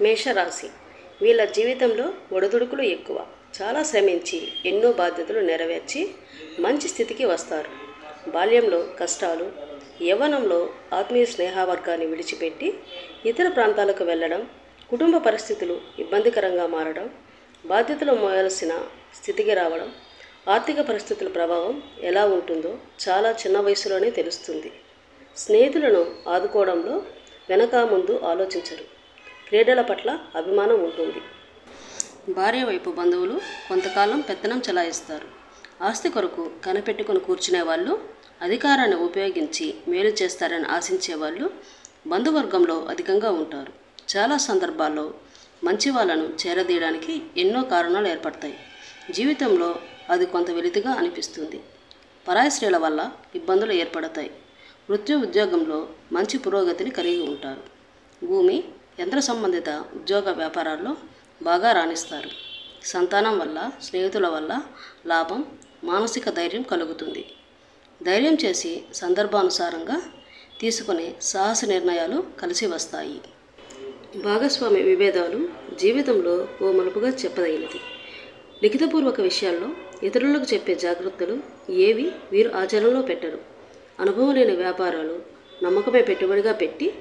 మేషరాశి వీళ్ళ జీవితంలో ఒడిదుడుకులు ఎక్కువ. చాలా శ్రమించి ఎన్నో బాధ్యతలు నెరవేర్చి మంచి స్థితికి వస్తారు. బాల్యంలో కష్టాలు, యవ్వనంలో ఆత్మీయ స్నేహవర్గాన్ని విడిచిపెట్టి ఇతర ప్రాంతాలకు వెళ్ళడం, కుటుంబ పరిస్థితులు ఇబ్బందికరంగా మారడం, బాధ్యతలు మోయాల్సిన స్థితికి రావడం, ఆర్థిక పరిస్థితుల ప్రభావం ఎలా ఉంటుందో చాలా చిన్న వయసులోనే తెలుస్తుంది. స్నేహితులను ఆదుకోవడంలో వెనక ముందు ఆలోచించరు. క్రీడల పట్ల అభిమానం ఉంటుంది. భార్య వైపు బంధువులు కొంతకాలం పెత్తనం చెలాయిస్తారు. ఆస్తి కొరకు కనిపెట్టుకుని కూర్చునే వాళ్ళు, అధికారాన్ని ఉపయోగించి మేలు చేస్తారని ఆశించేవాళ్ళు బంధువర్గంలో అధికంగా ఉంటారు. చాలా సందర్భాల్లో మంచి వాళ్ళను చేరదీయడానికి ఎన్నో కారణాలు ఏర్పడతాయి. జీవితంలో అది కొంత వెలితిగా అనిపిస్తుంది. పరాయి స్త్రీల వల్ల ఇబ్బందులు ఏర్పడతాయి. వృత్తి ఉద్యోగంలో మంచి పురోగతిని కలిగి ఉంటారు. భూమి, యంత్ర సంబంధిత ఉద్యోగ వ్యాపారాల్లో బాగా రాణిస్తారు. సంతానం వల్ల, స్నేహితుల వల్ల లాభం, మానసిక ధైర్యం కలుగుతుంది. ధైర్యం చేసి సందర్భానుసారంగా తీసుకునే సాహస నిర్ణయాలు కలిసి వస్తాయి. భాగస్వామి విభేదాలు జీవితంలో ఓ మలుపుగా చెప్పదగినది. లిఖితపూర్వక విషయాల్లో ఇతరులకు చెప్పే జాగ్రత్తలు ఏవి వీరు ఆచరణలో పెట్టరు. అనుభవం లేని వ్యాపారాలు నమ్మకమే పెట్టుబడిగా పెట్టి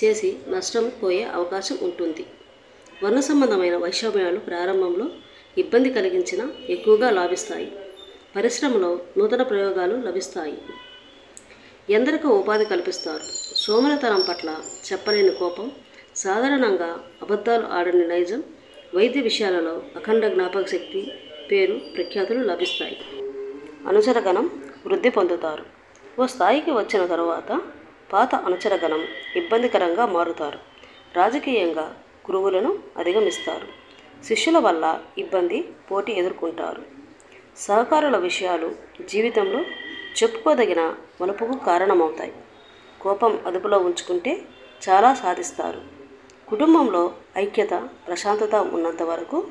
చేసి నష్టం పోయే అవకాశం ఉంటుంది. వర్ణ సంబంధమైన వైషమ్యాలు ప్రారంభంలో ఇబ్బంది కలిగించినా ఎక్కువగా లాభిస్తాయి. పరిశ్రమలో నూతన ప్రయోగాలు లభిస్తాయి. ఎందరికో ఉపాధి కల్పిస్తారు. సోమరితనం పట్ల చెప్పలేని కోపం, సాధారణంగా అబద్ధాలు ఆడని నైజం, వైద్య విషయాలలో అఖండ జ్ఞాపక శక్తి, పేరు ప్రఖ్యాతులు లభిస్తాయి. అనుచరగణం వృద్ధి పొందుతారు. ఓ స్థాయికి వచ్చిన తరువాత పాత అనుచరగణం ఇబ్బందికరంగా మారుతారు. రాజకీయంగా గురువులను అధిగమిస్తారు. శిష్యుల వల్ల ఇబ్బంది, పోటీ ఎదుర్కొంటారు. సహకారుల విషయాలు జీవితంలో చెప్పుకోదగిన మలుపుకు కారణమవుతాయి. కోపం అదుపులో ఉంచుకుంటే చాలా సాధిస్తారు. కుటుంబంలో ఐక్యత, ప్రశాంతత ఉన్నంత వరకు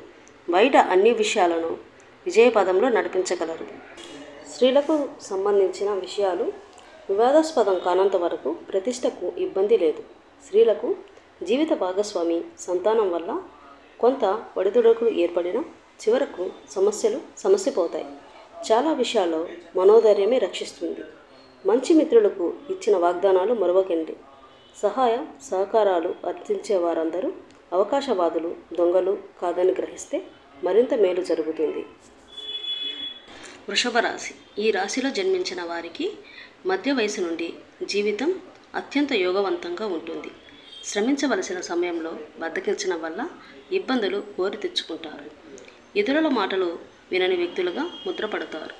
బయట అన్ని విషయాలను విజయపదంలో నడిపించగలరు. స్త్రీలకు సంబంధించిన విషయాలు వివాదాస్పదం కానంత వరకు ప్రతిష్టకు ఇబ్బంది లేదు. స్త్రీలకు జీవిత భాగస్వామి సంతానం వల్ల కొంత ఒడిదుడుకులు ఏర్పడినా చివరకు సమస్యలు సమసిపోతాయి. చాలా విషయాల్లో మనోధైర్యమే రక్షిస్తుంది. మంచి మిత్రులకు ఇచ్చిన వాగ్దానాలు మరువకండి. సహాయ సహకారాలు అర్థించే వారందరూ అవకాశవాదులు, దొంగలు కాదని గ్రహిస్తే మరింత మేలు జరుగుతుంది. వృషభ రాశి ఈ రాశిలో జన్మించిన వారికి మధ్య వయసు నుండి జీవితం అత్యంత యోగవంతంగా ఉంటుంది. శ్రమించవలసిన సమయంలో బద్దకించడం వల్ల ఇబ్బందులు కోరి తెచ్చుకుంటారు. ఇతరుల మాటలు వినని వ్యక్తులుగా ముద్రపడతారు.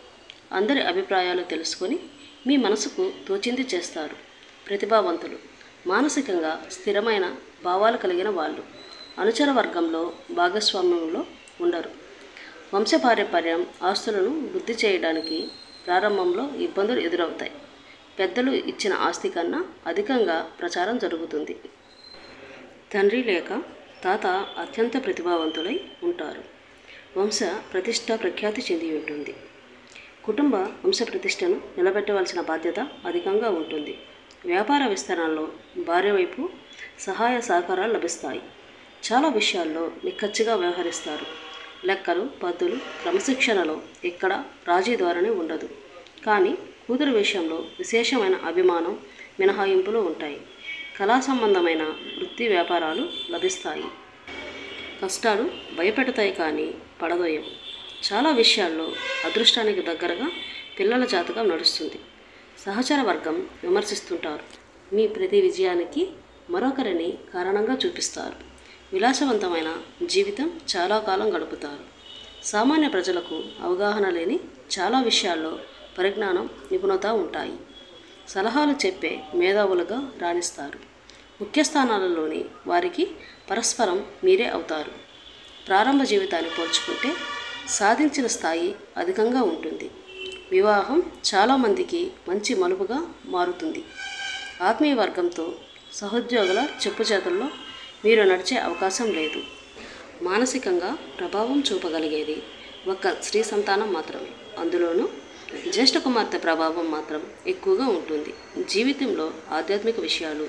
అందరి అభిప్రాయాలు తెలుసుకొని మీ మనసుకు తోచింది చేస్తారు. ప్రతిభావంతులు, మానసికంగా స్థిరమైన భావాలు కలిగిన వాళ్ళు. అనుచర వర్గంలో భాగస్వామ్యంలో ఉండరు. వంశపారంపర్యం ఆస్తులను వృద్ధి చేయడానికి ప్రారంభంలో ఇబ్బందులు ఎదురవుతాయి. పెద్దలు ఇచ్చిన ఆస్తి కన్నా అధికంగా ప్రచారం జరుగుతుంది. తండ్రి లేక తాత అత్యంత ప్రతిభావంతులై ఉంటారు. వంశ ప్రతిష్ట ప్రఖ్యాతి చెంది ఉంటుంది. కుటుంబ వంశ ప్రతిష్టను నిలబెట్టవలసిన బాధ్యత అధికంగా ఉంటుంది. వ్యాపార విస్తరణలో భార్య వైపు సహాయ సహకారాలు లభిస్తాయి. చాలా విషయాల్లో నిక్కచ్చిగా వ్యవహరిస్తారు. లెక్కలు, పద్దులు, క్రమశిక్షణలో ఎక్కడ రాజీ ధోరణి ఉండదు. కానీ కూతురు విషయంలో విశేషమైన అభిమానం, మినహాయింపులు ఉంటాయి. కళా సంబంధమైన వృత్తి వ్యాపారాలు లభిస్తాయి. కష్టాలు భయపెడతాయి కానీ పడదోయవు. చాలా విషయాల్లో అదృష్టానికి దగ్గరగా పిల్లల జాతకం నడుస్తుంది. సహచర వర్గం విమర్శిస్తుంటారు. మీ ప్రతి విజయానికి మరొకరిని కారణంగా చూపిస్తారు. విలాసవంతమైన జీవితం చాలా కాలం గడుపుతారు. సామాన్య ప్రజలకు అవగాహన లేని చాలా విషయాల్లో పరిజ్ఞానం, నిపుణత ఉంటాయి. సలహాలు చెప్పే మేధావులుగా రాణిస్తారు. ముఖ్య స్థానాలలోని వారికి పరస్పరం మీరే అవుతారు. ప్రారంభ జీవితాన్ని పోల్చుకుంటే సాధించిన స్థాయి అధికంగా ఉంటుంది. వివాహం చాలామందికి మంచి మలుపుగా మారుతుంది. ఆత్మీయ వర్గంతో సహోద్యోగుల చెప్పుచేతల్లో మీరు నడిచే అవకాశం లేదు. మానసికంగా ప్రభావం చూపగలిగేది ఒక్క స్త్రీ సంతానం మాత్రమే. అందులోనూ జ్యేష్ఠ కుమార్తె ప్రభావం మాత్రం ఎక్కువగా ఉంటుంది. జీవితంలో ఆధ్యాత్మిక విషయాలు,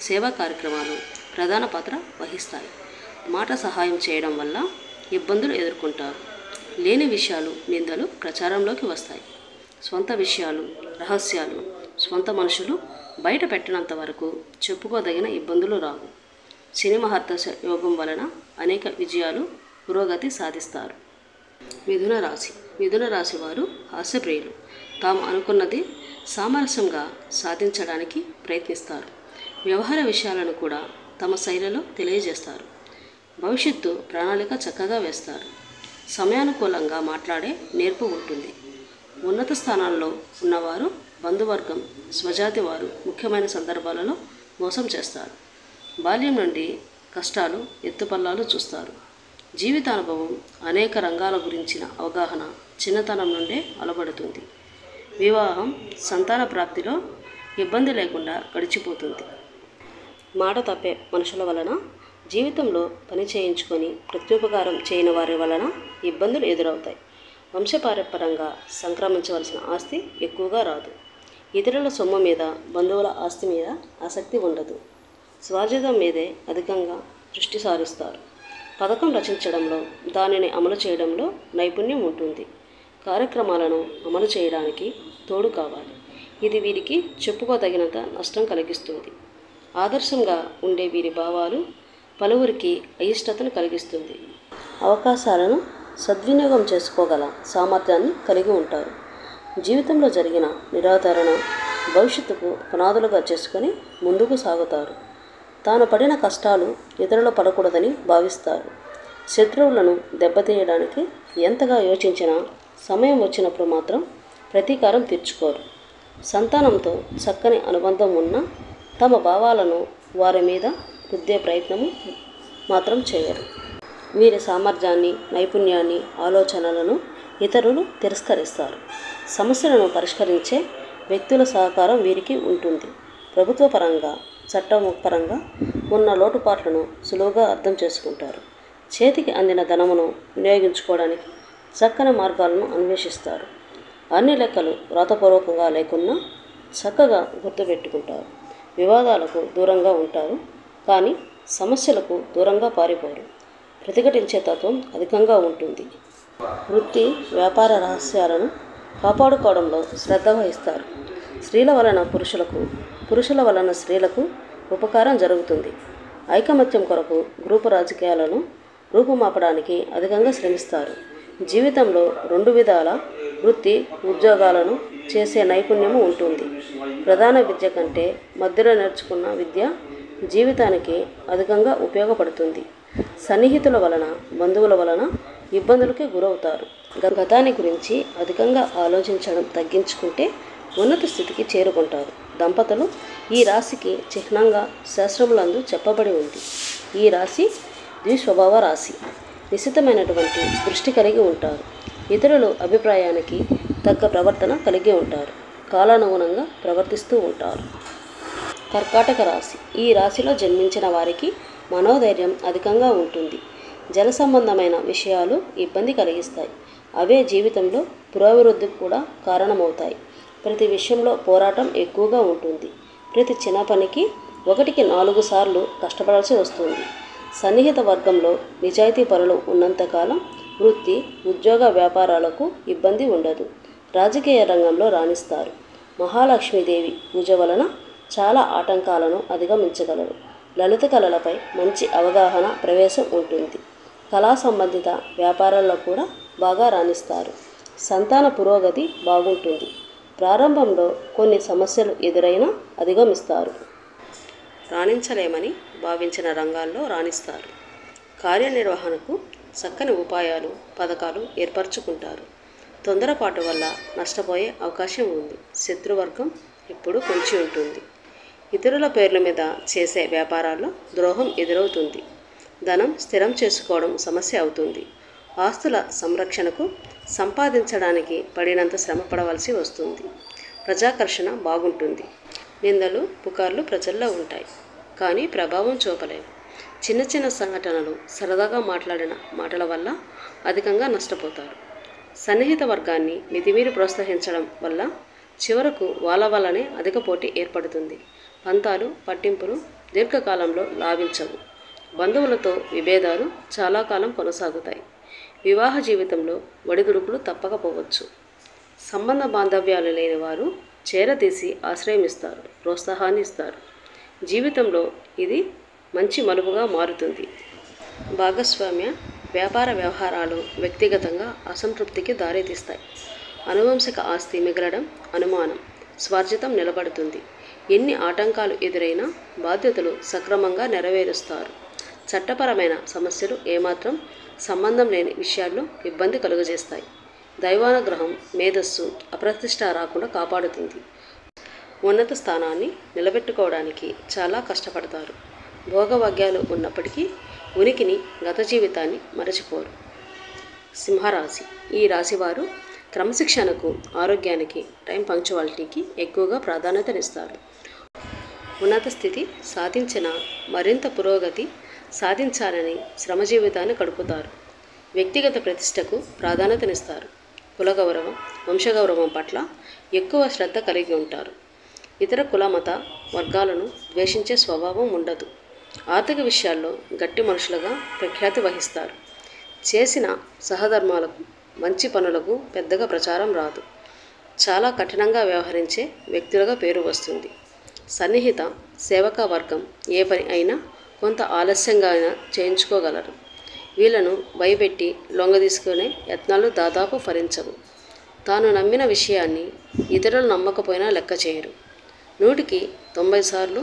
సేవా కార్యక్రమాలు ప్రధాన పాత్ర వహిస్తాయి. మాట సహాయం చేయడం వల్ల ఇబ్బందులు ఎదుర్కొంటారు. లేని విషయాలు, నిందలు ప్రచారంలోకి వస్తాయి. స్వంత విషయాలు, రహస్యాలు స్వంత మనుషులు బయట పెట్టినంత వరకు చెప్పుకోదగిన ఇబ్బందులు రావు. శని మహర్దశ యోగం వలన అనేక విజయాలు, పురోగతి సాధిస్తారు. మిథున రాశి. మిథున రాశి వారు హాస్యప్రియులు. తాము అనుకున్నది సామరస్యంగా సాధించడానికి ప్రయత్నిస్తారు. వ్యవహార విషయాలను కూడా తమ శైలిలో తెలియజేస్తారు. భవిష్యత్తు ప్రణాళిక చక్కగా వేస్తారు. సమయానుకూలంగా మాట్లాడే నేర్పు ఉంటుంది. ఉన్నత స్థానాల్లో ఉన్నవారు, బంధువర్గం, స్వజాతి వారు ముఖ్యమైన సందర్భాలలో మోసం చేస్తారు. బాల్యం నుండి కష్టాలు, ఎత్తుపల్లాలు చూస్తారు. జీవితానుభవం, అనేక రంగాల గురించిన అవగాహన చిన్నతనం నుండే అలవడుతుంది. వివాహం, సంతాన ప్రాప్తిలో ఇబ్బంది లేకుండా గడిచిపోతుంది. మాట తప్పే మనుషుల వలన, జీవితంలో పని చేయించుకొని ప్రత్యుపకారం చేయని వారి వలన ఇబ్బందులు ఎదురవుతాయి. వంశపారంపరంగా సంక్రమించవలసిన ఆస్తి ఎక్కువగా రాదు. ఇతరుల సొమ్ము మీద, బంధువుల ఆస్తి మీద ఆసక్తి ఉండదు. స్వార్జితం మీదే అధికంగా దృష్టి సారిస్తారు. పథకం రచించడంలో, దానిని అమలు చేయడంలో నైపుణ్యం ఉంటుంది. కార్యక్రమాలను అమలు చేయడానికి తోడు కావాలి. ఇది వీరికి చెప్పుకోదగినంత నష్టం కలిగిస్తుంది. ఆదర్శంగా ఉండే వీరి భావాలు పలువురికి అయిష్టతను కలిగిస్తుంది. అవకాశాలను సద్వినియోగం చేసుకోగల సామర్థ్యాన్ని కలిగి ఉంటారు. జీవితంలో జరిగిన నిరాదరణ భవిష్యత్తుకు పునాదులుగా చేసుకొని ముందుకు సాగుతారు. తాను పడిన కష్టాలు ఇతరులు పడకూడదని భావిస్తారు. శత్రువులను దెబ్బతీయడానికి ఎంతగా యోచించినా సమయం వచ్చినప్పుడు మాత్రం ప్రతీకారం తీర్చుకోరు. సంతానంతో చక్కని అనుబంధం ఉన్న తమ భావాలను వారి మీద రుద్దే ప్రయత్నము మాత్రం చేయరు. వీరి సామర్థ్యాన్ని, నైపుణ్యాన్ని, ఆలోచనలను ఇతరులు తిరస్కరిస్తారు. సమస్యలను పరిష్కరించే వ్యక్తుల సహకారం వీరికి ఉంటుంది. ప్రభుత్వ పరంగా, చట్టపరంగా ఉన్న లోటుపాట్లను సులువుగా అర్థం చేసుకుంటారు. చేతికి అందిన ధనమును వినియోగించుకోవడానికి చక్కని మార్గాలను అన్వేషిస్తారు. అన్ని లెక్కలు వ్రాతపూర్వకంగా లేకున్నా చక్కగా గుర్తుపెట్టుకుంటారు. వివాదాలకు దూరంగా ఉంటారు, కానీ సమస్యలకు దూరంగా పారిపోరు. ప్రతిఘటించే తత్వం అధికంగా ఉంటుంది. వృత్తి, వ్యాపార రహస్యాలను కాపాడుకోవడంలో శ్రద్ధ వహిస్తారు. స్త్రీల వలన పురుషులకు, పురుషుల వలన స్త్రీలకు ఉపకారం జరుగుతుంది. ఐకమత్యం కొరకు గ్రూపు రాజకీయాలను రూపుమాపడానికి అధికంగా శ్రమిస్తారు. జీవితంలో 2 విధాల వృత్తి, ఉద్యోగాలను చేసే నైపుణ్యము ఉంటుంది. ప్రధాన విద్య కంటే మధ్యలో నేర్చుకున్న విద్య జీవితానికి అధికంగా ఉపయోగపడుతుంది. సన్నిహితుల వలన, బంధువుల వలన ఇబ్బందులకి గురవుతారు. గతాన్ని గురించి అధికంగా ఆలోచించడం తగ్గించుకుంటే ఉన్నత స్థితికి చేరుకుంటారు. దంపతులు ఈ రాశికి చిహ్నంగా శాస్త్రములందు చెప్పబడి ఉంది. ఈ రాశి ద్విస్వభావ రాశి. నిశితమైనటువంటి దృష్టి కలిగి ఉంటారు. ఇతరుల అభిప్రాయానికి తగ్గ ప్రవర్తన కలిగి ఉంటారు. కాలానుగుణంగా ప్రవర్తిస్తూ ఉంటారు. కర్కాటక రాశి. ఈ రాశిలో జన్మించిన వారికి మనోధైర్యం అధికంగా ఉంటుంది. జల సంబంధమైన విషయాలు ఇబ్బంది కలిగిస్తాయి. అవే జీవితంలో పురోభివృద్ధికి కూడా కారణమవుతాయి. ప్రతి విషయంలో పోరాటం ఎక్కువగా ఉంటుంది. ప్రతి చిన్న పనికి 1కి 4 సార్లు కష్టపడాల్సి వస్తుంది. సన్నిహిత వర్గంలో నిజాయితీ పరులు ఉన్నంతకాలం వృత్తి, ఉద్యోగ వ్యాపారాలకు ఇబ్బంది ఉండదు. రాజకీయ రంగంలో రాణిస్తారు. మహాలక్ష్మీదేవి పూజ వలన చాలా ఆటంకాలను అధిగమించగలరు. లలిత కళలపై మంచి అవగాహన, ప్రవేశం ఉంటుంది. కళా సంబంధిత వ్యాపారాల్లో కూడా బాగా రాణిస్తారు. సంతాన పురోగతి బాగుంటుంది. ప్రారంభంలో కొన్ని సమస్యలు ఎదురైనా అధిగమిస్తారు. రాణించలేమని భావించిన రంగాల్లో రాణిస్తారు. కార్యనిర్వహణకు చక్కని ఉపాయాలు, పథకాలు ఏర్పరచుకుంటారు. తొందరపాటు వల్ల నష్టపోయే అవకాశం ఉంది. శత్రువర్గం ఎప్పుడూ పొంచి ఉంటుంది. ఇతరుల పేర్ల మీద చేసే వ్యాపారాల్లో ద్రోహం ఎదురవుతుంది. ధనం స్థిరం చేసుకోవడం సమస్య అవుతుంది. ఆస్తుల సంరక్షణకు సంపాదించడానికి పడినంత శ్రమ పడవలసి వస్తుంది. ప్రజాకర్షణ బాగుంటుంది. నిందలు, పుకార్లు ప్రజల్లో ఉంటాయి, కానీ ప్రభావం చూపలేవు. చిన్న చిన్న సంఘటనలు, సరదాగా మాట్లాడిన మాటల వల్ల అధికంగా నష్టపోతారు. సన్నిహిత వర్గాన్ని మితిమీరి ప్రోత్సహించడం వల్ల చివరకు వాళ్ళ వల్లనే అధిక పోటీ ఏర్పడుతుంది. పంతాలు, పట్టింపులు దీర్ఘకాలంలో లాభించవు. బంధువులతో విభేదాలు చాలా కాలం కొనసాగుతాయి. వివాహ జీవితంలో ఒడిదుడుకులు తప్పకపోవచ్చు. సంబంధ బాంధవ్యాలు లేని వారు చేరదీసి ఆశ్రయం ఇస్తారు, ప్రోత్సాహాన్ని ఇస్తారు. జీవితంలో ఇది మంచి మలుపుగా మారుతుంది. భాగస్వామ్య వ్యాపార వ్యవహారాలు వ్యక్తిగతంగా అసంతృప్తికి దారితీస్తాయి. అనువంశిక ఆస్తి మిగలడం అనుమానం, స్వార్జితం నిలబడుతుంది. ఎన్ని ఆటంకాలు ఎదురైనా బాధ్యతలు సక్రమంగా నెరవేరుస్తారు. చట్టపరమైన సమస్యలు ఏమాత్రం సంబంధం లేని విషయాల్లో ఇబ్బంది కలుగజేస్తాయి. దైవానుగ్రహం మేధస్సు అప్రతిష్ట రాకుండా కాపాడుతుంది. ఉన్నత స్థానాన్ని నిలబెట్టుకోవడానికి చాలా కష్టపడతారు. భోగభాగ్యాలు ఉన్నప్పటికీ ఉనికిని, గత జీవితాన్ని మరచిపోరు. సింహరాశి. ఈ రాశివారు క్రమశిక్షణకు, ఆరోగ్యానికి, టైం పంక్చువాలిటీకి ఎక్కువగా ప్రాధాన్యతనిస్తారు. ఉన్నత స్థితి సాధించిన మరింత పురోగతి సాధించాలని శ్రమ జీవితాన్ని గడుపుతారు. వ్యక్తిగత ప్రతిష్టకు ప్రాధాన్యతనిస్తారు. కులగౌరవం, వంశగౌరవం పట్ల ఎక్కువ శ్రద్ధ కలిగి ఉంటారు. ఇతర కుల మత వర్గాలను ద్వేషించే స్వభావం ఉండదు. ఆర్థిక విషయాల్లో గట్టి మనుషులుగా ప్రఖ్యాతి వహిస్తారు. చేసిన సహధర్మాలకు, మంచి పనులకు పెద్దగా ప్రచారం రాదు. చాలా కఠినంగా వ్యవహరించే వ్యక్తులుగా పేరు వస్తుంది. సన్నిహిత సేవక వర్గం ఏ పని అయినా కొంత ఆలస్యంగా అయినా చేయించుకోగలరు. వీళ్ళను భయపెట్టి లొంగదీసుకునే యత్నాలు దాదాపు ఫలించవు. తాను నమ్మిన విషయాన్ని ఇతరులు నమ్మకపోయినా లెక్క చేయరు. 100కి 90 సార్లు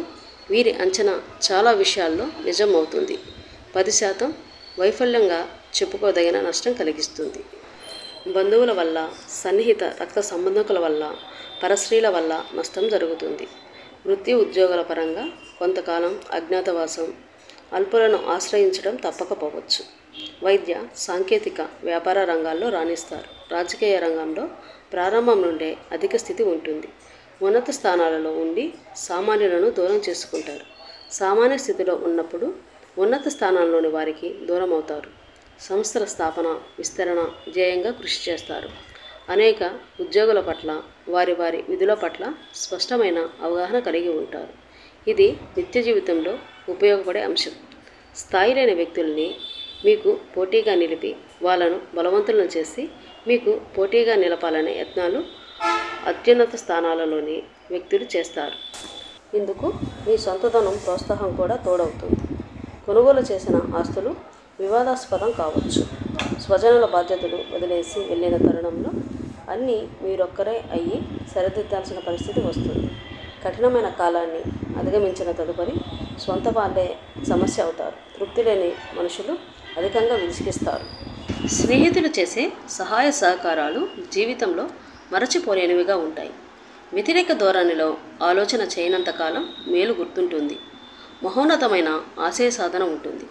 వీరి అంచనా చాలా విషయాల్లో నిజం అవుతుంది. 10% వైఫల్యంగా చెప్పుకోదగిన నష్టం కలిగిస్తుంది. బంధువుల వల్ల, సన్నిహిత రక్త సంబంధికుల వల్ల, పరస్త్రీల వల్ల నష్టం జరుగుతుంది. వృత్తి ఉద్యోగాల పరంగా కొంతకాలం అజ్ఞాతవాసం, అల్పులను ఆశ్రయించడం తప్పకపోవచ్చు. వైద్య, సాంకేతిక, వ్యాపార రంగాల్లో రాణిస్తారు. రాజకీయ రంగంలో ప్రారంభం నుండే అధిక స్థితి ఉంటుంది. ఉన్నత స్థానాలలో ఉండి సామాన్యులను దూరం చేసుకుంటారు. సామాన్య స్థితిలో ఉన్నప్పుడు ఉన్నత స్థానాల్లోని వారికి దూరం అవుతారు. సంస్థల స్థాపన, విస్తరణ ధ్యేయంగా కృషి చేస్తారు. అనేక ఉద్యోగుల పట్ల, వారి వారి విధుల పట్ల స్పష్టమైన అవగాహన కలిగి ఉంటారు. ఇది నిత్య జీవితంలో ఉపయోగపడే అంశం. స్థాయి లేని వ్యక్తుల్ని మీకు పోటీగా నిలిపి వాళ్ళను బలవంతులను చేసి మీకు పోటీగా నిలపాలనే యత్నాలు అత్యున్నత స్థానాలలోని వ్యక్తులు చేస్తారు. ఇందుకు మీ సొంతధనం ప్రోత్సాహం కూడా తోడవుతుంది. కొనుగోలు చేసిన ఆస్తులు వివాదాస్పదం కావచ్చు. స్వజనుల బాధ్యతలు వదిలేసి వెళ్ళిన తరుణంలో అన్నీ మీరొక్కరే అయ్యి సరిదిద్దాల్సిన పరిస్థితి వస్తుంది. కఠినమైన కాలాన్ని అధిగమించిన తదుపరి స్వంత వాళ్ళే సమస్య అవుతారు. తృప్తి లేని మనుషులు అధికంగా విసిగిస్తారు. స్నేహితులు చేసే సహాయ సహకారాలు జీవితంలో మరచిపోలేనివిగా ఉంటాయి. వ్యతిరేక ధోరణిలో ఆలోచన చేయనంతకాలం మేలు గుర్తుంటుంది. మహోన్నతమైన ఆశయ సాధన ఉంటుంది.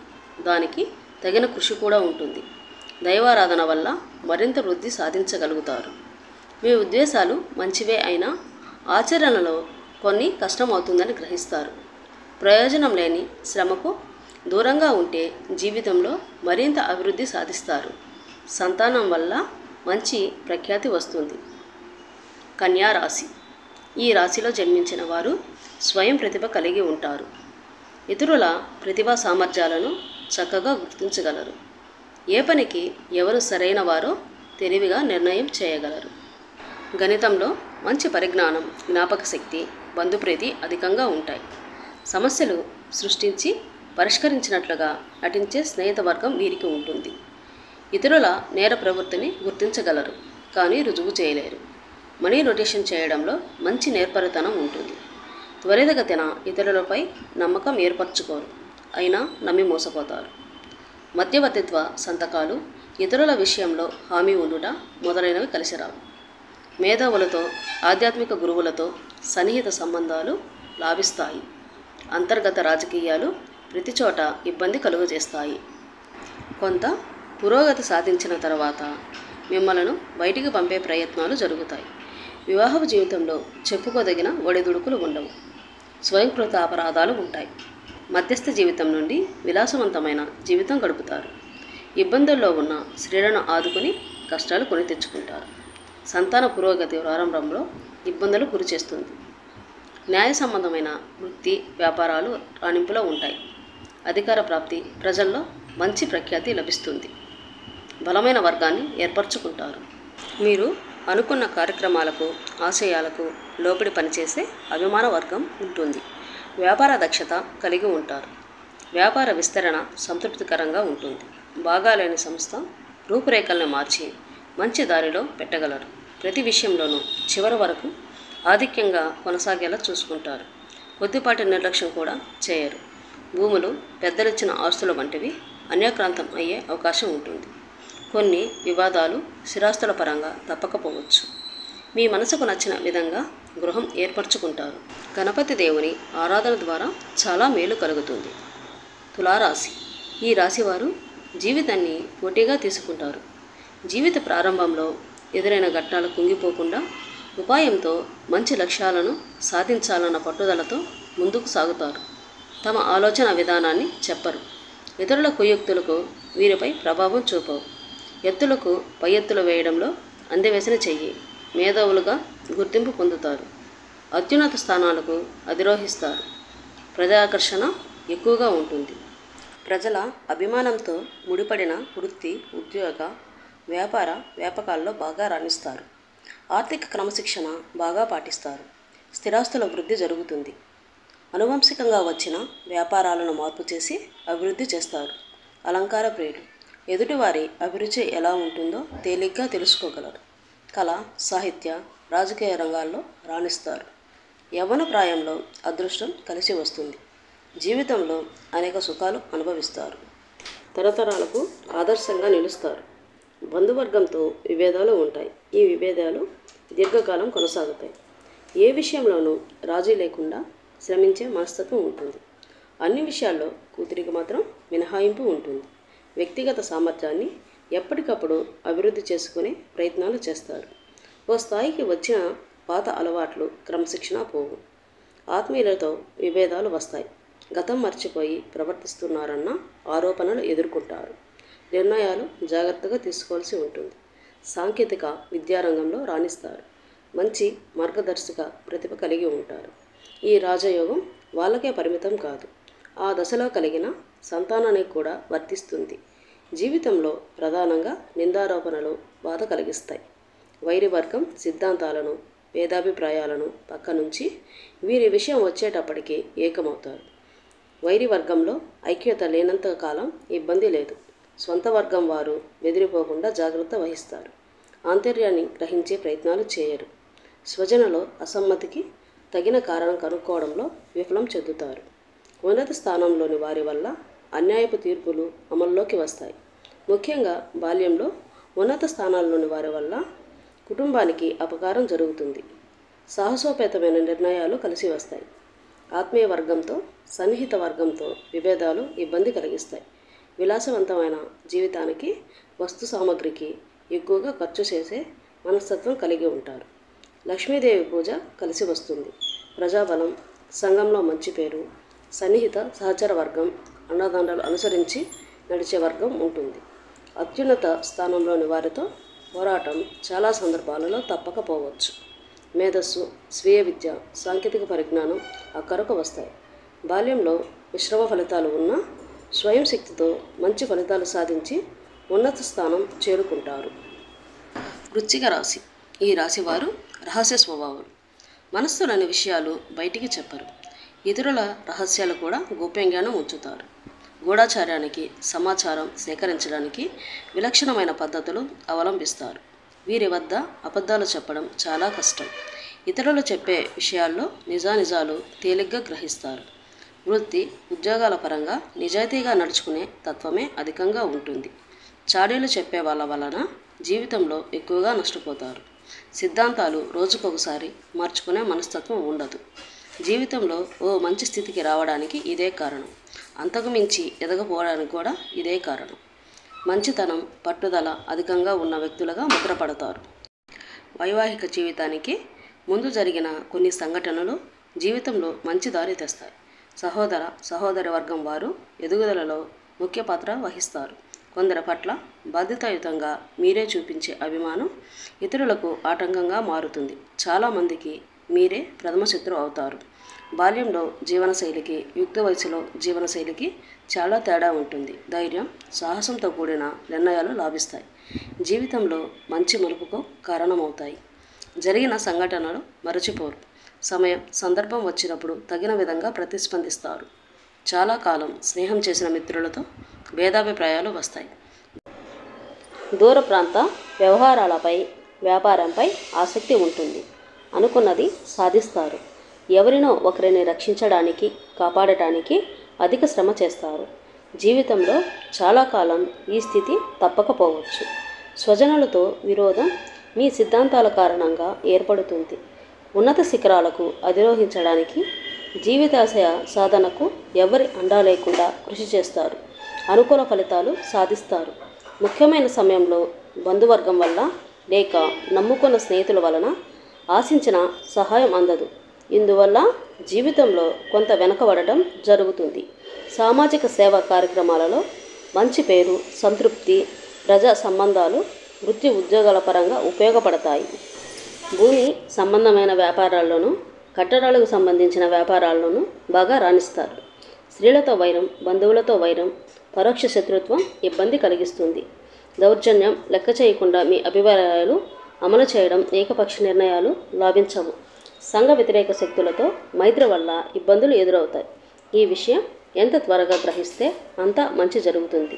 దానికి తగిన కృషి కూడా ఉంటుంది. దైవారాధన వల్ల మరింత వృద్ధి సాధించగలుగుతారు. మీ ఉద్దేశాలు మంచివే అయినా ఆచరణలో కొన్ని కష్టమవుతుందని గ్రహిస్తారు. ప్రయోజనం లేని శ్రమకు దూరంగా ఉంటే జీవితంలో మరింత అభివృద్ధి సాధిస్తారు. సంతానం వల్ల మంచి ప్రఖ్యాతి వస్తుంది. కన్యా రాశి. ఈ రాశిలో జన్మించిన వారు స్వయం ప్రతిభ కలిగి ఉంటారు. ఇతరుల ప్రతిభా సామర్థ్యాలను చక్కగా గుర్తించగలరు. ఏ పనికి ఎవరు సరైన వారో తెలివిగా నిర్ణయం చేయగలరు. గణితంలో మంచి పరిజ్ఞానం, జ్ఞాపక శక్తి, బంధుప్రీతి అధికంగా ఉంటాయి. సమస్యలు సృష్టించి పరిష్కరించినట్లుగా నటించే స్నేహితవర్గం వీరికి ఉంటుంది. ఇతరుల నేర ప్రవృత్తిని గుర్తించగలరు, కానీ రుజువు చేయలేరు. మనీ రొటేషన్ చేయడంలో మంచి నేర్పరితనం ఉంటుంది. త్వరితగతిన ఇతరులపై నమ్మకం ఏర్పరచుకోరు, అయినా నమ్మి మోసపోతారు. మధ్యవర్తిత్వ సంతకాలు, ఇతరుల విషయంలో హామీ ఉండుట మొదలైనవి కలిసిరావు. మేధావులతో, ఆధ్యాత్మిక గురువులతో సన్నిహిత సంబంధాలు లాభిస్తాయి. అంతర్గత రాజకీయాలు ప్రతి చోట ఇబ్బంది కలుగజేస్తాయి. కొంత పురోగతి సాధించిన తర్వాత మిమ్మలను బయటికి పంపే ప్రయత్నాలు జరుగుతాయి. వివాహ జీవితంలో చెప్పుకోదగిన ఒడిదుడుకులు ఉండవు. స్వయంకృత అపరాధాలు ఉంటాయి. మధ్యస్థ జీవితం నుండి విలాసవంతమైన జీవితం గడుపుతారు. ఇబ్బందుల్లో ఉన్న స్త్రీలను ఆదుకుని కష్టాలు కొని తెచ్చుకుంటారు. సంతాన పురోగతి ప్రారంభంలో ఇబ్బందులు గురి చేస్తుంది. న్యాయ సంబంధమైన వృత్తి వ్యాపారాలు రాణింపులో ఉంటాయి. అధికార ప్రాప్తి, ప్రజల్లో మంచి ప్రఖ్యాతి లభిస్తుంది. బలమైన వర్గాన్ని ఏర్పరచుకుంటారు. మీరు అనుకున్న కార్యక్రమాలకు, ఆశయాలకు లోబడి పనిచేసే అభిమాన వర్గం ఉంటుంది. వ్యాపార దక్షత కలిగి ఉంటారు. వ్యాపార విస్తరణ సంతృప్తికరంగా ఉంటుంది. బాగాలేని సంస్థ రూపురేఖలను మార్చి మంచి దారిలో పెట్టగలరు. ప్రతి విషయంలోనూ చివరి వరకు ఆధిక్యంగా కొనసాగేలా చూసుకుంటారు. కొద్దిపాటి నిర్లక్ష్యం కూడా చేయరు. భూములు, పెద్దలిచ్చిన ఆస్తుల వంటివి అన్యాక్రాంతం అయ్యే అవకాశం ఉంటుంది. కొన్ని వివాదాలు స్థిరాస్తుల పరంగా తప్పకపోవచ్చు. మీ మనసుకు నచ్చిన విధంగా గృహం ఏర్పరచుకుంటారు. గణపతి దేవుని ఆరాధన ద్వారా చాలా మేలు కలుగుతుంది. తులారాశి. ఈ రాశివారు జీవితాన్ని పోటీగా తీసుకుంటారు. జీవిత ప్రారంభంలో ఎదురైన ఘట్టాలు కుంగిపోకుండా ఉపాయంతో మంచి లక్ష్యాలను సాధించాలన్న పట్టుదలతో ముందుకు సాగుతారు. తమ ఆలోచన విధానాన్ని చెప్పరు. ఇతరుల కుయుక్తులకు వీరిపై ప్రభావం చూపవు. ఎత్తులకు పై ఎత్తులు వేయడంలో అందవేసిన చెయ్యి. మేధావులుగా గుర్తింపు పొందుతారు. అత్యున్నత స్థానాలకు అధిరోహిస్తారు. ప్రజాకర్షణ ఎక్కువగా ఉంటుంది. ప్రజల అభిమానంతో ముడిపడిన వృత్తి, ఉద్యోగ, వ్యాపార వ్యాపకాల్లో బాగా రాణిస్తారు. ఆర్థిక క్రమశిక్షణ బాగా పాటిస్తారు. స్థిరాస్తుల వృద్ధి జరుగుతుంది. అనువంశికంగా వచ్చిన వ్యాపారాలను మార్పు చేసి అభివృద్ధి చేస్తారు. అలంకార ప్రియులు. ఎదుటివారి అభిరుచి ఎలా ఉంటుందో తేలిగ్గా తెలుసుకోగలరు. కళ, సాహిత్య, రాజకీయ రంగాల్లో రాణిస్తారు. యవ్వన ప్రాయంలో అదృష్టం కలిసి వస్తుంది. జీవితంలో అనేక సుఖాలు అనుభవిస్తారు. తరతరాలకు ఆదర్శంగా నిలుస్తారు. బంధువర్గంతో విభేదాలు ఉంటాయి. ఈ విభేదాలు దీర్ఘకాలం కొనసాగుతాయి. ఏ విషయంలోనూ రాజీ లేకుండా శ్రమించే మనస్తత్వం ఉంటుంది. అన్ని విషయాల్లో కూతురికి మాత్రం మినహాయింపు ఉంటుంది. వ్యక్తిగత సామర్థ్యాన్ని ఎప్పటికప్పుడు అభివృద్ధి చేసుకునే ప్రయత్నాలు చేస్తారు. ఓ స్థాయికి వచ్చిన పాత అలవాట్లు, క్రమశిక్షణ పోవు. ఆత్మీయులతో విభేదాలు వస్తాయి. గతం మర్చిపోయి ప్రవర్తిస్తున్నారన్న ఆరోపణలు ఎదుర్కొంటారు. నిర్ణయాలు జాగ్రత్తగా తీసుకోవాల్సి ఉంటుంది. సాంకేతిక విద్యారంగంలో రాణిస్తారు. మంచి మార్గదర్శక ప్రతిభ కలిగి ఉంటారు. ఈ రాజయోగం వాళ్ళకే పరిమితం కాదు, ఆ దశలో కలిగిన సంతానానికి కూడా వర్తిస్తుంది. జీవితంలో ప్రధానంగా నిందారోపణలు బాధ కలిగిస్తాయి. వైరి వర్గం సిద్ధాంతాలను, భేదాభిప్రాయాలను పక్కనుంచి వీరి విషయం వచ్చేటప్పటికి ఏకమవుతారు. వైరి వర్గంలో ఐక్యత లేనంత కాలం ఇబ్బంది లేదు. స్వంత వర్గం వారు బెదిరిపోకుండా జాగ్రత్త వహిస్తారు. ఆంతర్యాన్ని గ్రహించే ప్రయత్నాలు చేయరు. స్వజనలో అసమ్మతికి తగిన కారణం కనుక్కోవడంలో విఫలం చెందుతారు. ఉన్నత స్థానంలోని వారి వల్ల అన్యాయపు తీర్పులు అమల్లోకి వస్తాయి. ముఖ్యంగా బాల్యంలో ఉన్నత స్థానాల్లోని వారి వల్ల కుటుంబానికి అపకారం జరుగుతుంది. సాహసోపేతమైన నిర్ణయాలు కలిసి వస్తాయి. ఆత్మీయ వర్గంతో, సన్నిహిత వర్గంతో విభేదాలు ఇబ్బంది కలిగిస్తాయి. విలాసవంతమైన జీవితానికి, వస్తు సామగ్రికి ఎక్కువగా ఖర్చు చేసే మనస్తత్వం కలిగి ఉంటారు. లక్ష్మీదేవి పూజ కలిసి వస్తుంది. ప్రజాబలం, సంఘంలో మంచి పేరు, సన్నిహిత సహచర వర్గం, అండదండలు అనుసరించి నడిచే వర్గం ఉంటుంది. అత్యున్నత స్థానంలోని వారితో పోరాటం చాలా సందర్భాలలో తప్పకపోవచ్చు. మేధస్సు, స్వీయ విద్య, సాంకేతిక పరిజ్ఞానం అక్కరకు వస్తాయి. బాల్యంలో మిశ్రమ ఫలితాలు ఉన్న స్వయం శక్తితో మంచి ఫలితాలు సాధించి ఉన్నత స్థానం చేరుకుంటారు. వృశ్చిక రాశి. ఈ రాశి వారు రహస్య స్వభావం. మనస్సులోని విషయాలు బయటికి చెప్పరు. ఇతరుల రహస్యాలు కూడా గోప్యంగానే ఉంచుతారు. గూఢాచార్యానికి, సమాచారం సేకరించడానికి విలక్షణమైన పద్ధతులు అవలంబిస్తారు. వీరి వద్ద అబద్ధాలు చెప్పడం చాలా కష్టం. ఇతరులు చెప్పే విషయాల్లో నిజానిజాలు తేలిగ్గా గ్రహిస్తారు. వృత్తి, ఉద్యోగాల పరంగా నిజాయితీగా నడుచుకునే తత్వమే అధికంగా ఉంటుంది. చాడీలు చెప్పే వాళ్ళ వలన జీవితంలో ఎక్కువగా నష్టపోతారు. సిద్ధాంతాలు రోజుకొకసారి మార్చుకునే మనస్తత్వం ఉండదు. జీవితంలో ఓ మంచి స్థితికి రావడానికి ఇదే కారణం. అంతకు మించి ఎదగపోవడానికి కూడా ఇదే కారణం. మంచితనం, పట్టుదల అధికంగా ఉన్న వ్యక్తులుగా ముద్రపడతారు. వైవాహిక జీవితానికి ముందు జరిగిన కొన్ని సంఘటనలు జీవితంలో మంచి దారి తెస్తాయి. సహోదరి వర్గం వారు ఎదుగుదలలో ముఖ్య పాత్ర వహిస్తారు. కొందరి పట్ల బాధ్యతాయుతంగా మీరే చూపించే అభిమానం ఇతరులకు ఆటంకంగా మారుతుంది. చాలామందికి మీరే ప్రథమ శత్రువు అవుతారు. బాల్యంలో జీవనశైలికి, యుక్త వయసులో జీవనశైలికి చాలా తేడా ఉంటుంది. ధైర్యం, సాహసంతో కూడిన నిర్ణయాలు లాభిస్తాయి. జీవితంలో మంచి మలుపుకు కారణమవుతాయి. జరిగిన సంఘటనలు మరచిపోరు. సమయం, సందర్భం వచ్చినప్పుడు తగిన విధంగా ప్రతిస్పందిస్తారు. చాలా కాలం స్నేహం చేసిన మిత్రులతో భేదాభిప్రాయాలు వస్తాయి. దూర ప్రాంత వ్యవహారాలపై, వ్యాపారంపై ఆసక్తి ఉంటుంది. అనుకున్నది సాధిస్తారు. ఎవరినో ఒకరిని రక్షించడానికి, కాపాడటానికి అధిక శ్రమ చేస్తారు. జీవితంలో చాలా కాలం ఈ స్థితి తప్పకపోవచ్చు. స్వజనులతో విరోధం మీ సిద్ధాంతాల కారణంగా ఏర్పడుతుంది. ఉన్నత శిఖరాలకు అధిరోహించడానికి, జీవితాశయ సాధనకు ఎవరి అండా లేకుండా కృషి చేస్తారు. అనుకూల ఫలితాలు సాధిస్తారు. ముఖ్యమైన సమయంలో బంధువర్గం వల్ల లేక నమ్ముకున్న స్నేహితుల వలన ఆశించిన సహాయం అందదు. ఇందువల్ల జీవితంలో కొంత వెనకబడటం జరుగుతుంది. సామాజిక సేవా కార్యక్రమాలలో మంచి పేరు, సంతృప్తి, ప్రజా సంబంధాలు వృత్తి ఉద్యోగాల పరంగా ఉపయోగపడతాయి. భూమి సంబంధమైన వ్యాపారాల్లోనూ, కట్టడాలకు సంబంధించిన వ్యాపారాల్లోనూ బాగా రాణిస్తారు. స్త్రీలతో వైరం, బంధువులతో వైరం, పరోక్ష శత్రుత్వం ఇబ్బంది కలిగిస్తుంది. దౌర్జన్యం లెక్క చేయకుండా మీ అభిప్రాయాలు అమలు చేయడం, ఏకపక్ష నిర్ణయాలు లాభించవు. సంఘ వ్యతిరేక శక్తులతో మైత్రి వల్ల ఇబ్బందులు ఎదురవుతాయి. ఈ విషయం ఎంత త్వరగా గ్రహిస్తే అంత మంచి జరుగుతుంది.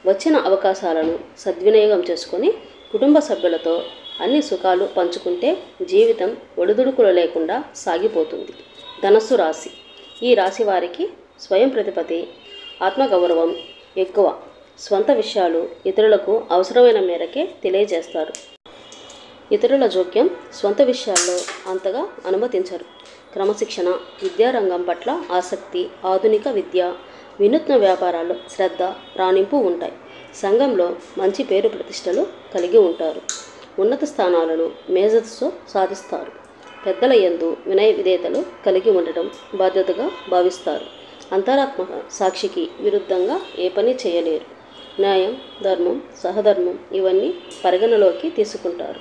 వచ్చిన అవకాశాలను సద్వినియోగం చేసుకొని కుటుంబ సభ్యులతో అన్ని సుఖాలు పంచుకుంటే జీవితం ఒడిదుడుకులు లేకుండా సాగిపోతుంది. ధనస్సు రాశి. ఈ రాశి వారికి స్వయం ప్రతిపత్తి, ఆత్మగౌరవం ఎక్కువ. స్వంత విషయాలు ఇతరులకు అవసరమైన మేరకే తెలియజేస్తారు. ఇతరుల జోక్యం స్వంత విషయాల్లో అంతగా అనుమతించరు. క్రమశిక్షణ, విద్యారంగం పట్ల ఆసక్తి, ఆధునిక విద్య, వినూత్న వ్యాపారాల్లో శ్రద్ధ, రాణింపు ఉంటాయి. సంఘంలో మంచి పేరు ప్రతిష్టలు కలిగి ఉంటారు. ఉన్నత స్థానాలను మేధస్సుతో సాధిస్తారు. పెద్దల యందు వినయ విధేయతలు కలిగి ఉండటం బాధ్యతగా భావిస్తారు. అంతరాత్మ సాక్షికి విరుద్ధంగా ఏ పని చేయలేరు. న్యాయం, ధర్మం, సహధర్మం ఇవన్నీ పరిగణలోకి తీసుకుంటారు.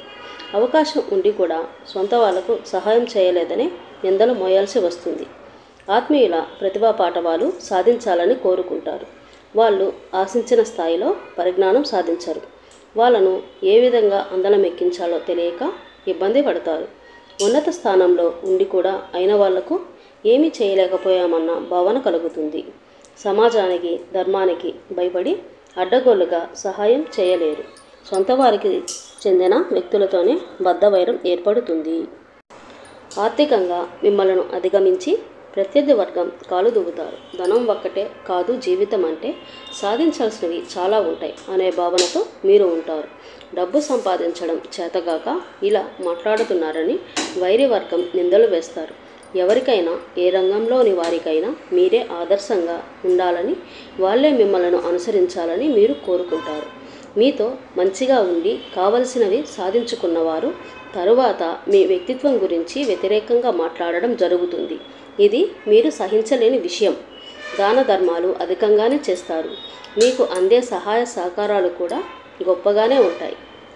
అవకాశం ఉండి కూడా సొంత వాళ్లకు సహాయం చేయలేదని నిందలు మోయాల్సి వస్తుంది. ఆత్మీయుల ప్రతిభా పాఠవాలు సాధించాలని కోరుకుంటారు. వాళ్ళు ఆశించిన స్థాయిలో పరిజ్ఞానం సాధించరు. వాళ్ళను ఏ విధంగా అందలమెక్కించాలో తెలియక ఇబ్బంది పడతారు. ఉన్నత స్థానంలో ఉండి కూడా అయిన వాళ్లకు ఏమీ చేయలేకపోయామన్న భావన కలుగుతుంది. సమాజానికి, ధర్మానికి భయపడి అడ్డగోలుగా సహాయం చేయలేరు. సొంత వారికి చెందిన వ్యక్తులతోనే బద్ధవైరం ఏర్పడుతుంది. ఆర్థికంగా మిమ్మలను అధిగమించి ప్రత్యర్థి వర్గం కాలు దువ్వుతారు. ధనం ఒక్కటే కాదు జీవితం అంటే, సాధించాల్సినవి చాలా ఉంటాయి అనే భావనతో మీరు ఉంటారు. డబ్బు సంపాదించడం చేతగాక ఇలా మాట్లాడుతున్నారని వైరి వర్గం నిందలు వేస్తారు. ఎవరికైనా, ఏ రంగంలోని వారికైనా మీరే ఆదర్శంగా ఉండాలని, వాళ్ళే మిమ్మల్ని అనుసరించాలని మీరు కోరుకుంటారు. మీతో మంచిగా ఉండి కావలసినవి సాధించుకున్నవారు తరువాత మీ వ్యక్తిత్వం గురించి వ్యతిరేకంగా మాట్లాడడం జరుగుతుంది. ఇది మీరు సహించలేని విషయం. దాన ధర్మాలు అధికంగానే చేస్తారు. మీకు అందే సహాయ సహకారాలు కూడా గొప్పగానే ఉంటాయి.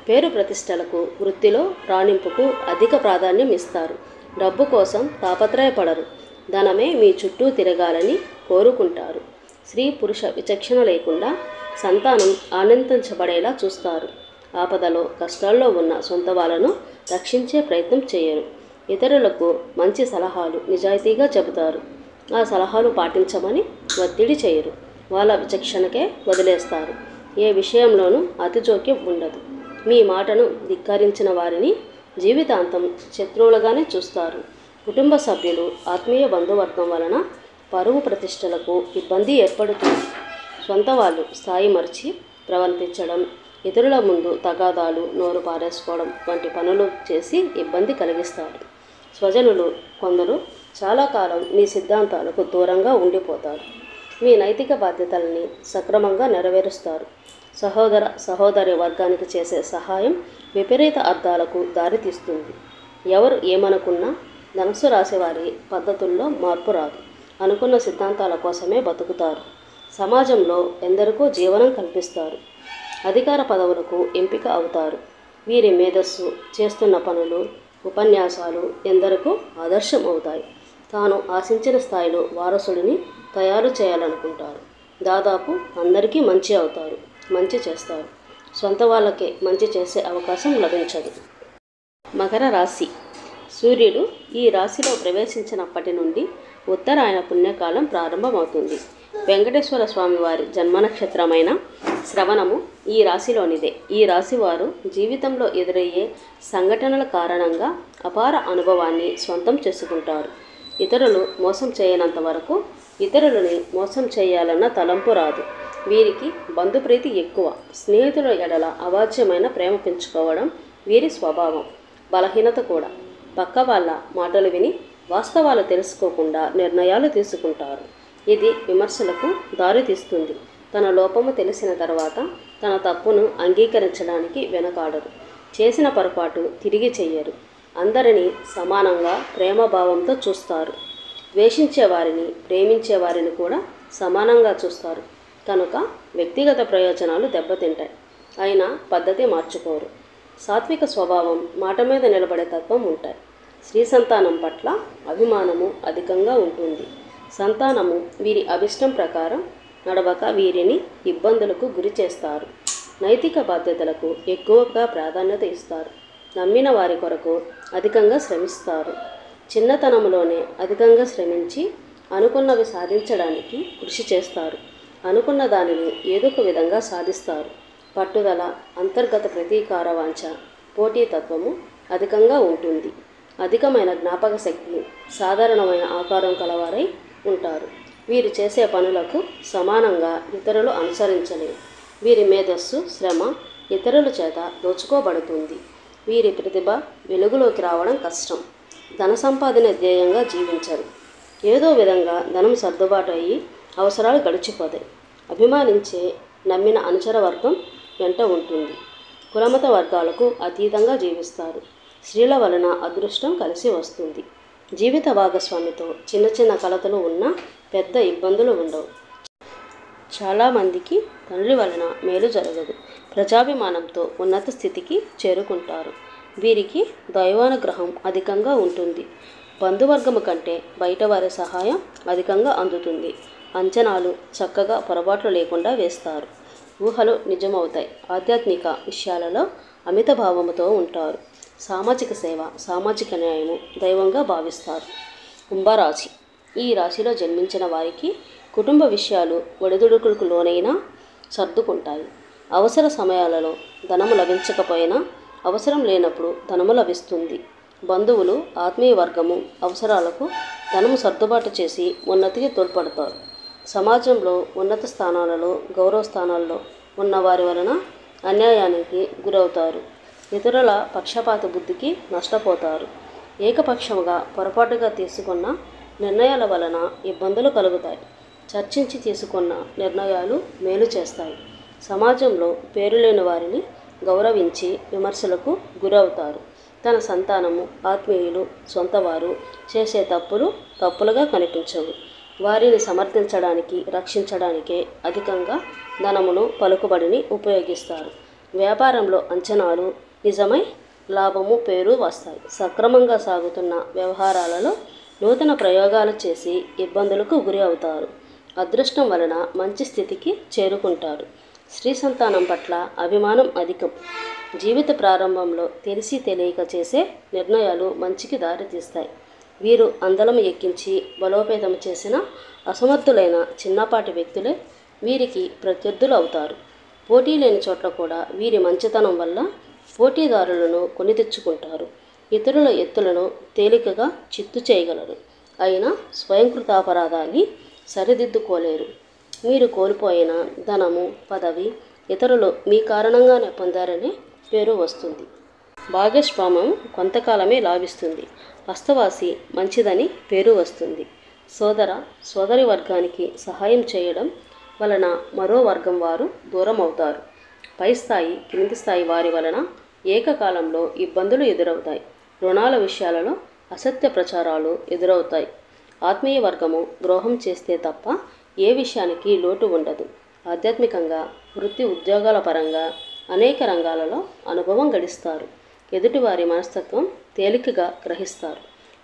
పేరు ప్రతిష్టలకు, వృత్తిలో రాణింపుకు అధిక ప్రాధాన్యం ఇస్తారు. డబ్బు కోసం తాపత్రయపడరు. ధనమే మీ చుట్టూ తిరగాలని కోరుకుంటారు. స్త్రీ పురుష విచక్షణ లేకుండా సంతానం ఆనందించబడేలా చూస్తారు. ఆపదలో, కష్టాల్లో ఉన్న సొంత వాళ్ళను రక్షించే ప్రయత్నం చేయరు. ఇతరులకు మంచి సలహాలు నిజాయితీగా చెబుతారు. ఆ సలహాలు పాటించమని ఒత్తిడి చేయరు. వాళ్ళ విచక్షణకే వదిలేస్తారు. ఏ విషయంలోనూ అతి జోక్యం ఉండదు. మీ మాటను ధిక్కరించిన వారిని జీవితాంతం శత్రువులుగానే చూస్తారు. కుటుంబ సభ్యులు, ఆత్మీయ బంధువర్గం వలన పరువు ప్రతిష్టలకు ఇబ్బంది ఏర్పడుతుంది. సొంత వాళ్ళు స్థాయి మరిచి ప్రవర్తించడం, ఇతరుల ముందు తగాదాలు, నోరు పారేసుకోవడం వంటి పనులు చేసి ఇబ్బంది కలిగిస్తారు. స్వజనులు కొందరు చాలా కాలం మీ సిద్ధాంతాలకు దూరంగా ఉండిపోతారు. మీ నైతిక బాధ్యతల్ని సక్రమంగా నెరవేరుస్తారు. సహోదరి వర్గానికి చేసే సహాయం విపరీత అర్థాలకు దారితీస్తుంది. ఎవరు ఏమనుకున్నా ధనుస్సు రాశివారి పద్ధతుల్లో మార్పు రాదు. అనుకున్న సిద్ధాంతాల కోసమే బతుకుతారు. సమాజంలో ఎందరికో జీవనం కల్పిస్తారు. అధికార పదవులకు ఎంపిక అవుతారు. వీరి మేధస్సు, చేస్తున్న పనులు, ఉపన్యాసాలు ఎందరికో ఆదర్శం అవుతాయి. తాను ఆశించిన స్థాయిలో వారసుడిని తయారు చేయాలనుకుంటారు. దాదాపు అందరికీ మంచి అవుతారు, మంచి చేస్తారు. సొంత వాళ్ళకే మంచి చేసే అవకాశం లభించదు. మకర రాశి. సూర్యుడు ఈ రాశిలో ప్రవేశించినప్పటి నుండి ఉత్తరాయణ పుణ్యకాలం ప్రారంభమవుతుంది. వెంకటేశ్వర స్వామి వారి జన్మ నక్షత్రమైన శ్రవణము ఈ రాశిలోనిదే. ఈ రాశి వారు జీవితంలో ఎదురయ్యే సంఘటనల కారణంగా అపార అనుభవాన్ని సొంతం చేసుకుంటారు. ఇతరులు మోసం చేయనంత వరకు ఇతరులని మోసం చేయాలన్న తలంపు రాదు. వీరికి బంధుప్రీతి ఎక్కువ. స్నేహితుల ఎడల అవాచ్యమైన ప్రేమ పెంచుకోవడం వీరి స్వభావం. బలహీనత కూడా. పక్క వాళ్ళ మాటలు విని వాస్తవాలు తెలుసుకోకుండా నిర్ణయాలు తీసుకుంటారు. ఇది విమర్శలకు దారితీస్తుంది. తన లోపము తెలిసిన తర్వాత తన తప్పును అంగీకరించడానికి వెనకాడరు. చేసిన పొరపాటు తిరిగి చెయ్యరు. అందరినీ సమానంగా ప్రేమభావంతో చూస్తారు. ద్వేషించే వారిని, ప్రేమించే వారిని కూడా సమానంగా చూస్తారు. కనుక వ్యక్తిగత ప్రయోజనాలు దెబ్బతింటాయి. అయినా పద్ధతి మార్చుకోరు. సాత్విక స్వభావం, మాట మీద నిలబడే తత్వం ఉంటాయి. స్త్రీ సంతానం పట్ల అభిమానము అధికంగా ఉంటుంది. సంతానము వీరి అభిష్టం ప్రకారం నడవక వీరిని ఇబ్బందులకు గురి చేస్తారు. నైతిక బాధ్యతలకు ఎక్కువగా ప్రాధాన్యత ఇస్తారు. నమ్మిన వారి కొరకు అధికంగా శ్రమిస్తారు. చిన్నతనంలోనే అధికంగా శ్రమించి అనుకున్నవి సాధించడానికి కృషి చేస్తారు. అనుకున్న దానిని ఏదో ఒక విధంగా సాధిస్తారు. పట్టుదల, అంతర్గత ప్రతీకార వాంఛ, పోటీతత్వము అధికంగా ఉంటుంది. అధికమైన జ్ఞాపక శక్తి, సాధారణమైన ఆకారం కలవారై ఉంటారు. వీరు చేసే పనులకు సమానంగా ఇతరులు అనుసరించలేరు. వీరి మేధస్సు, శ్రమ ఇతరుల చేత దోచుకోబడుతుంది. వీరి ప్రతిభ వెలుగులోకి రావడం కష్టం. ధన సంపాదన ధ్యేయంగా జీవించరు. ఏదో విధంగా ధనం సర్దుబాటు అయ్యి అవసరాలు గడిచిపోతాయి. అభిమానించే, నమ్మిన అనుచర వర్గం వెంట ఉంటుంది. కులమత వర్గాలకు అతీతంగా జీవిస్తారు. స్త్రీల వలన అదృష్టం కలిసి వస్తుంది. జీవిత భాగస్వామితో చిన్న చిన్న కలతలు ఉన్నా పెద్ద ఇబ్బందులు ఉండవు. చాలామందికి తండ్రి వలన మేలు జరగదు. ప్రజాభిమానంతో ఉన్నత స్థితికి చేరుకుంటారు. వీరికి దైవానుగ్రహం అధికంగా ఉంటుంది. బంధువర్గము కంటే బయట వారి సహాయం అధికంగా అందుతుంది. అంచనాలు చక్కగా పొరపాట్లు లేకుండా వేస్తారు. ఊహలు నిజమవుతాయి. ఆధ్యాత్మిక విషయాలలో అమిత భావముతో ఉంటారు. సామాజిక సేవ, సామాజిక న్యాయము దైవంగా భావిస్తారు. కుంభరాశి. ఈ రాశిలో జన్మించిన వారికి కుటుంబ విషయాలు ఒడిదుడుకులకు లోనైనా సర్దుకుంటాయి. అవసర సమయాలలో ధనము లభించకపోయినా అవసరం లేనప్పుడు ధనము లభిస్తుంది. బంధువులు, ఆత్మీయ వర్గము అవసరాలకు ధనము సర్దుబాటు చేసి ఉన్నతికి తోడ్పడతారు. సమాజంలో ఉన్నత స్థానాలలో, గౌరవ స్థానాల్లో ఉన్న వారి వలన అన్యాయానికి గురవుతారు. ఇతరుల పక్షపాత బుద్ధికి నష్టపోతారు. ఏకపక్షముగా పొరపాటుగా తీసుకున్న నిర్ణయాల వలన ఇబ్బందులు కలుగుతాయి. చర్చించి తీసుకున్న నిర్ణయాలు మేలు చేస్తాయి. సమాజంలో పేరు లేని వారిని గౌరవించి విమర్శలకు గురవుతారు. తన సంతానము, ఆత్మీయులు, సొంతవారు చేసే తప్పులు తప్పులుగా కనిపించవు. వారిని సమర్థించడానికి, రక్షించడానికే అధికంగా ధనమును, పలుకుబడిని ఉపయోగిస్తారు. వ్యాపారంలో అంచనాలు నిజమై లాభము, పేరు వస్తాయి. సక్రమంగా సాగుతున్న వ్యవహారాలలో నూతన ప్రయోగాలు చేసి ఇబ్బందులకు గురి అవుతారు. అదృష్టం వలన మంచి స్థితికి చేరుకుంటారు. స్త్రీ సంతానం పట్ల అభిమానం అధికం. జీవిత ప్రారంభంలో తెలిసి తెలియక చేసే నిర్ణయాలు మంచికి దారితీస్తాయి. వీరు అందలం ఎక్కించి బలోపేతం చేసిన అసమర్థులైన చిన్నపాటి వ్యక్తులే వీరికి ప్రత్యర్థులు అవుతారు. పోటీ లేని చోట్ల కూడా వీరి మంచితనం వల్ల పోటీదారులను కొని తెచ్చుకుంటారు. ఇతరుల ఎత్తులను తేలికగా చిత్తు చేయగలరు. అయినా స్వయంకృతాపరాధాన్ని సరిదిద్దుకోలేరు. మీరు కోల్పోయిన ధనము, పదవి ఇతరులు మీ కారణంగానే పొందారనే పేరు వస్తుంది. భాగస్వామ్యం కొంతకాలమే లాభిస్తుంది. హస్తవాసి మంచిదని పేరు వస్తుంది. సోదరి వర్గానికి సహాయం చేయడం వలన మరో వర్గం వారు దూరం అవుతారు. పై స్థాయి, కింది స్థాయి వారి వలన ఏకకాలంలో ఇబ్బందులు ఎదురవుతాయి. రుణాల విషయాలలో అసత్య ప్రచారాలు ఎదురవుతాయి. ఆత్మీయ వర్గము ద్రోహం చేస్తే తప్ప ఏ విషయానికి లోటు ఉండదు. ఆధ్యాత్మికంగా, వృత్తి ఉద్యోగాల పరంగా అనేక రంగాలలో అనుభవం గడిస్తారు. ఎదుటివారి మనస్తత్వం తేలికగా గ్రహిస్తారు.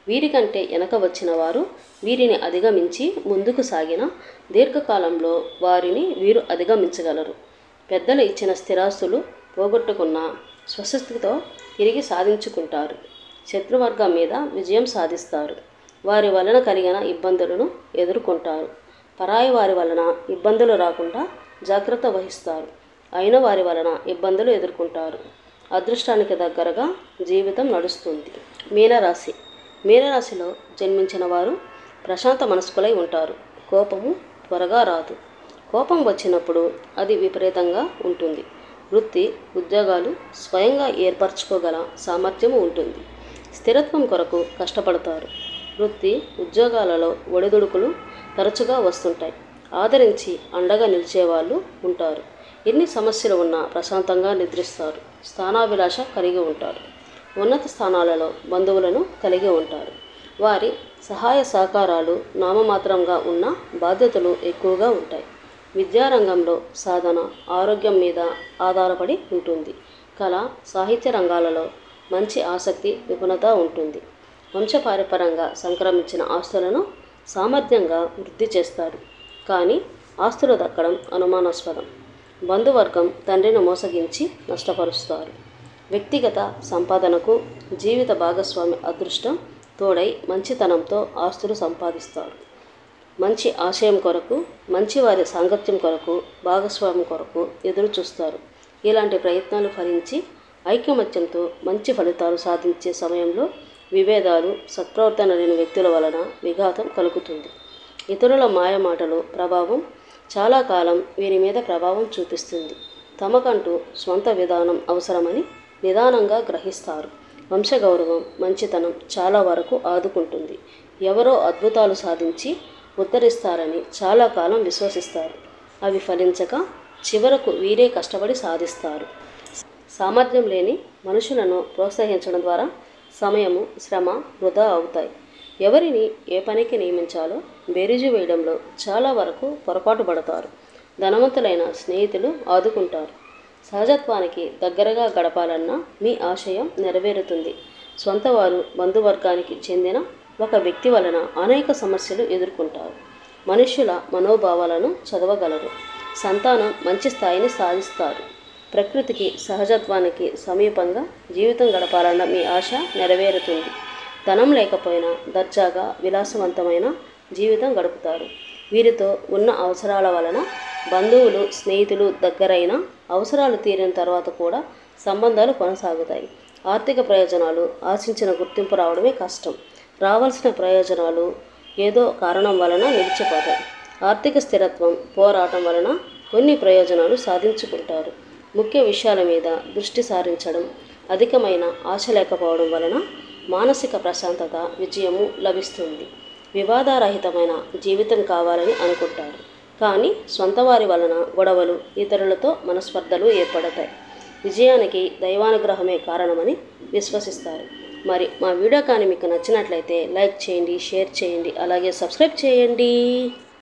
వీరికంటే వెనక వచ్చిన వారు వీరిని అధిగమించి ముందుకు సాగిన దీర్ఘకాలంలో వారిని వీరు అధిగమించగలరు. పెద్దలు ఇచ్చిన స్థిరాస్తులు పోగొట్టుకున్న స్వశక్తితో తిరిగి సాధించుకుంటారు. శత్రువర్గం మీద విజయం సాధిస్తారు. వారి వలన కలిగిన ఇబ్బందులను ఎదుర్కొంటారు. పరాయి వారి వలన ఇబ్బందులు రాకుండా జాగ్రత్త వహిస్తారు. అయిన వారి వలన ఇబ్బందులు ఎదుర్కొంటారు. అదృష్టానికి దగ్గరగా జీవితం నడుస్తుంది. మీనరాశి. మీనరాశిలో జన్మించిన వారు ప్రశాంత మనస్కులై ఉంటారు. కోపము త్వరగా రాదు. కోపం వచ్చినప్పుడు అది విపరీతంగా ఉంటుంది. వృత్తి ఉద్యోగాలు స్వయంగా ఏర్పరచుకోగల సామర్థ్యము ఉంటుంది. స్థిరత్వం కొరకు కష్టపడతారు. వృత్తి ఉద్యోగాలలో ఒడిదుడుకులు తరచుగా వస్తుంటాయి. ఆదరించి అండగా నిలిచేవాళ్ళు ఉంటారు. ఎన్ని సమస్యలు ఉన్నా ప్రశాంతంగా నిద్రిస్తారు. స్థానాభిలాష కలిగి ఉంటారు. ఉన్నత స్థానాలలో బంధువులను కలిగి ఉంటారు. వారి సహాయ సహకారాలు నామమాత్రంగా ఉన్న బాధ్యతలు ఎక్కువగా ఉంటాయి. విద్యారంగంలో సాధన ఆరోగ్యం మీద ఆధారపడి ఉంటుంది. కళ సాహిత్య రంగాలలో మంచి ఆసక్తి నిపుణత ఉంటుంది. వంశపారంపర్యంగా సంక్రమించిన ఆస్తులను సామర్థ్యంగా వృద్ధి చేస్తారు. కానీ ఆస్తులు దక్కడం అనుమానాస్పదం. బంధువర్గం తండ్రిని మోసగించి నష్టపరుస్తారు. వ్యక్తిగత సంపాదనకు జీవిత భాగస్వామి అదృష్టం తోడై మంచితనంతో ఆస్తులు సంపాదిస్తారు. మంచి ఆశయం కొరకు మంచివారి సాంగత్యం కొరకు భాగస్వామ్యం కొరకు ఎదురు చూస్తారు. ఇలాంటి ప్రయత్నాలు ఫలించి ఐకమత్యంతో మంచి ఫలితాలు సాధించే సమయంలో విభేదాలు సత్ప్రవర్తన లేని వ్యక్తుల వలన విఘాతం కలుగుతుంది. ఇతరుల మాయమాటలు ప్రభావం చాలా కాలం వీరి మీద ప్రభావం చూపిస్తుంది. తమకంటూ స్వంత విధానం అవసరమని నిదానంగా గ్రహిస్తారు. వంశగౌరవం మంచితనం చాలా వరకు ఆదుకుంటుంది. ఎవరో అద్భుతాలు సాధించి ఉద్ధరిస్తారని చాలా కాలం విశ్వసిస్తారు. అవి ఫలించక చివరకు వీరే కష్టపడి సాధిస్తారు. సామర్థ్యం లేని మనుషులను ప్రోత్సహించడం ద్వారా సమయము శ్రమ వృధా అవుతాయి. ఎవరిని ఏ పనికి నియమించాలో బేరీజు వేయడంలో చాలా వరకు పొరపాటు పడతారు. ధనవంతులైన స్నేహితులు ఆదుకుంటారు. సహజత్వానికి దగ్గరగా గడపాలన్న మీ ఆశయం నెరవేరుతుంది. సొంతవారు బంధువర్గానికి చెందిన ఒక వ్యక్తి వలన అనేక సమస్యలు ఎదుర్కొంటారు. మనుష్యుల మనోభావాలను చదవగలరు. సంతానం మంచి స్థాయిని సాధిస్తారు. ప్రకృతికి సహజత్వానికి సమీపంగా జీవితం గడపాలన్న మీ ఆశ నెరవేరుతుంది. ధనం లేకపోయినా దర్జాగా విలాసవంతమైన జీవితం గడుపుతారు. వీరితో ఉన్న అవసరాల వలన బంధువులు స్నేహితులు దగ్గరైన అవసరాలు తీరిన తర్వాత కూడా సంబంధాలు కొనసాగుతాయి. ఆర్థిక ప్రయోజనాలు ఆశించిన గుర్తింపు రావడమే కష్టం. రావాల్సిన ప్రయోజనాలు ఏదో కారణం వలన నిలిచిపోతాయి. ఆర్థిక స్థిరత్వం పోరాటం వలన కొన్ని ప్రయోజనాలు సాధించుకుంటారు. ముఖ్య విషయాల మీద దృష్టి సారించడం అధికమైన ఆశ లేకపోవడం వలన మానసిక ప్రశాంతత విజయము లభిస్తుంది. వివాదారహితమైన జీవితం కావాలని అనుకుంటారు. కానీ సొంతవారి వలన గొడవలు ఇతరులతో మనస్పర్ధలు ఏర్పడతాయి. విజయానికి దైవానుగ్రహమే కారణమని విశ్వసిస్తారు. మరి మా వీడియో కానీ మీకు నచ్చినట్లయితే లైక్ చేయండి, షేర్ చేయండి, అలాగే సబ్స్క్రైబ్ చేయండి.